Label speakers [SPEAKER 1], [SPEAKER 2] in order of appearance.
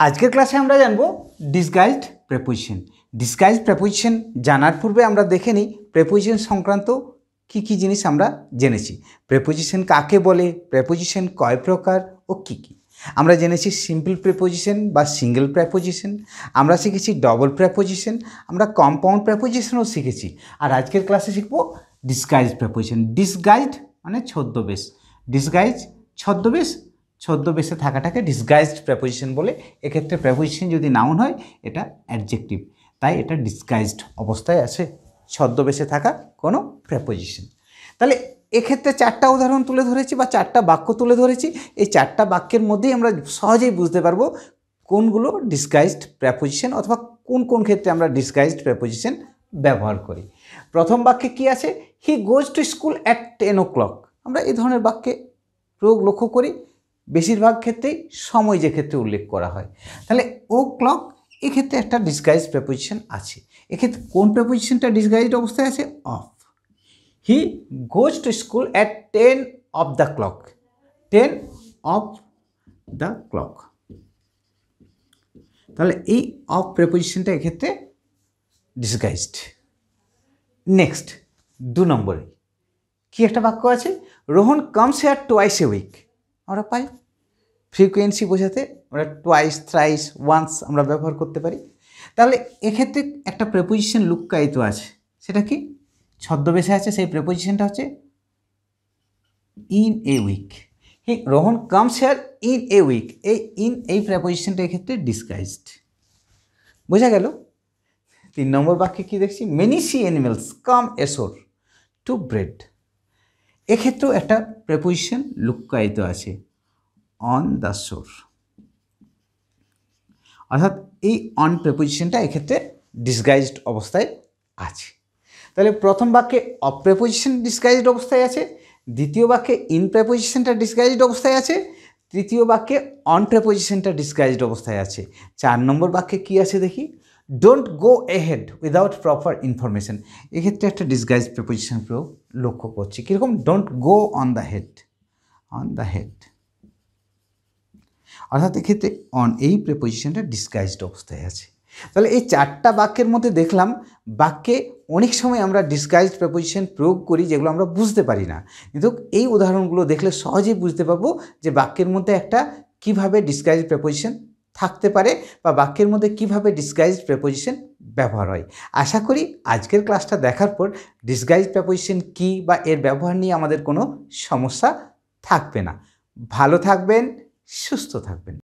[SPEAKER 1] আজকের ক্লাসে আমরা জানবো ডিসগাইজড প্রেপোজিশন। ডিসগাইজড প্রেপোজিশন জানার পূর্বে আমরা দেখে নিই প্রেপোজিশন সংক্রান্ত কি জিনিস আমরা জেনেছি। প্রেপোজিশন কাকে বলে, প্রেপোজিশন কয় প্রকার ও কি। আমরা জেনেছি সিম্পল প্রেপোজিশন বা সিঙ্গেল প্রেপোজিশন, আমরা শিখেছি ডবল প্রেপোজিশন, আমরা কম্পাউন্ড প্রেপোজিশনও শিখেছি। আর আজকের ক্লাসে শিখবো ডিসগাইজড প্রেপোজিশন। ডিসগাইজড মানে ছদ্মবেশ, ডিসগাইজ ছদ্মবেশ, ছদ্মবেশে থাকাটাকে ডিসগাইজড প্রেপোজিশন বলে। এক্ষেত্রে প্রেপোজিশন যদি নাউন হয় এটা অ্যাডজেক্টিভ, তাই এটা ডিসগাইজড অবস্থায় আছে ছদ্মবেশে থাকা কোনো প্রেপোজিশন। তাহলে এক্ষেত্রে চারটা উদাহরণ তুলে ধরেছি বা চারটা বাক্য তুলে ধরেছি। এই চারটা বাক্যের মধ্যেই আমরা সহজেই বুঝতে পারবো কোনগুলো ডিসগাইজড প্রেপোজিশন অথবা কোন কোন ক্ষেত্রে আমরা ডিসগাইজড প্রেপোজিশন ব্যবহার করি। প্রথম বাক্যে কি আছে? He goes to school at 10 o'clock। আমরা এই ধরনের বাক্যে প্রয়োগ লক্ষ্য করি বেশিরভাগ ক্ষেত্রেই সময় যে ক্ষেত্রে উল্লেখ করা হয়। তাহলে ও ক্লক এক্ষেত্রে একটা ডিসগাইজড প্রেপোজিশন আছে। এক্ষেত্রে কোন প্রেপোজিশনটা ডিসগাইজড অবস্থায় আছে? Of. He goes to school at 10 of the clock, 10 of the clock। তাহলে এই অফ প্রেপোজিশনটা এক্ষেত্রে ডিসগাইজড। নেক্সট 2 নম্বরে কি একটা বাক্য আছে? Rohan comes here twice a week. আমরা পাই ফ্রিকোয়েন্সি বোঝাতে আমরা টুয়াইস, থ্রাইস, ওয়ান্স আমরা ব্যবহার করতে পারি। তাহলে এক্ষেত্রে একটা প্রেপোজিশন লুক্কায়িত আছে, সেটা কি? ছদ্মবেশে আছে, সেই প্রেপোজিশনটা হচ্ছে in a week. Rohan comes here in a week, এই প্রেপোজিশনটা এক্ষেত্রে ডিসগাইজড। বোঝা গেল? 3 নম্বর বাক্যে কি দেখছি? Many sea animals come ashore to breed. এক্ষেত্রেও একটা প্রেপোজিশন লুক্কায়িত আছে, অন দ্য শোর। অর্থাৎ এই অন প্রেপোজিশনটা এক্ষেত্রে ডিসগাইজড অবস্থায় আছে। তাহলে প্রথম বাক্যে অফ প্রেপোজিশন ডিসগাইজড অবস্থায় আছে, দ্বিতীয় বাক্যে ইন প্রেপোজিশনটা ডিসগাইজড অবস্থায় আছে, তৃতীয় বাক্যে অন প্রেপোজিশনটা ডিসগাইজড অবস্থায় আছে। 4 নম্বর বাক্যে কি আছে দেখি? Don't go ahead without proper information. এক্ষেত্রে একটা ডিসগাইজড প্রেপোজিশন প্রয়োগ লক্ষ্য করছি। কীরকম? Don't go on the head, on the head. অর্থাৎ এক্ষেত্রে অন এই প্রেপোজিশনটা ডিসগাইজড অবস্থায় আছে। তাহলে এই 4টা বাক্যের মধ্যে দেখলাম বাক্যে অনেক সময় আমরা ডিসগাইজড প্রেপোজিশন প্রয়োগ করি যেগুলো আমরা বুঝতে পারি না, কিন্তু এই উদাহরণগুলো দেখলে সহজেই বুঝতে পারবো যে বাক্যের মধ্যে একটা কিভাবে ডিসগাইজড প্রেপোজিশন থাকতে পারে বা বাক্যের মধ্যে কিভাবে ডিসগাইজড প্রেপোজিশন ব্যবহার হয়। আশা করি আজকের ক্লাসটা দেখার পর ডিসগাইজড প্রেপোজিশন কী বা এর ব্যবহার নিয়ে আমাদের কোনো সমস্যা থাকবে না। ভালো থাকবেন, সুস্থ থাকবেন।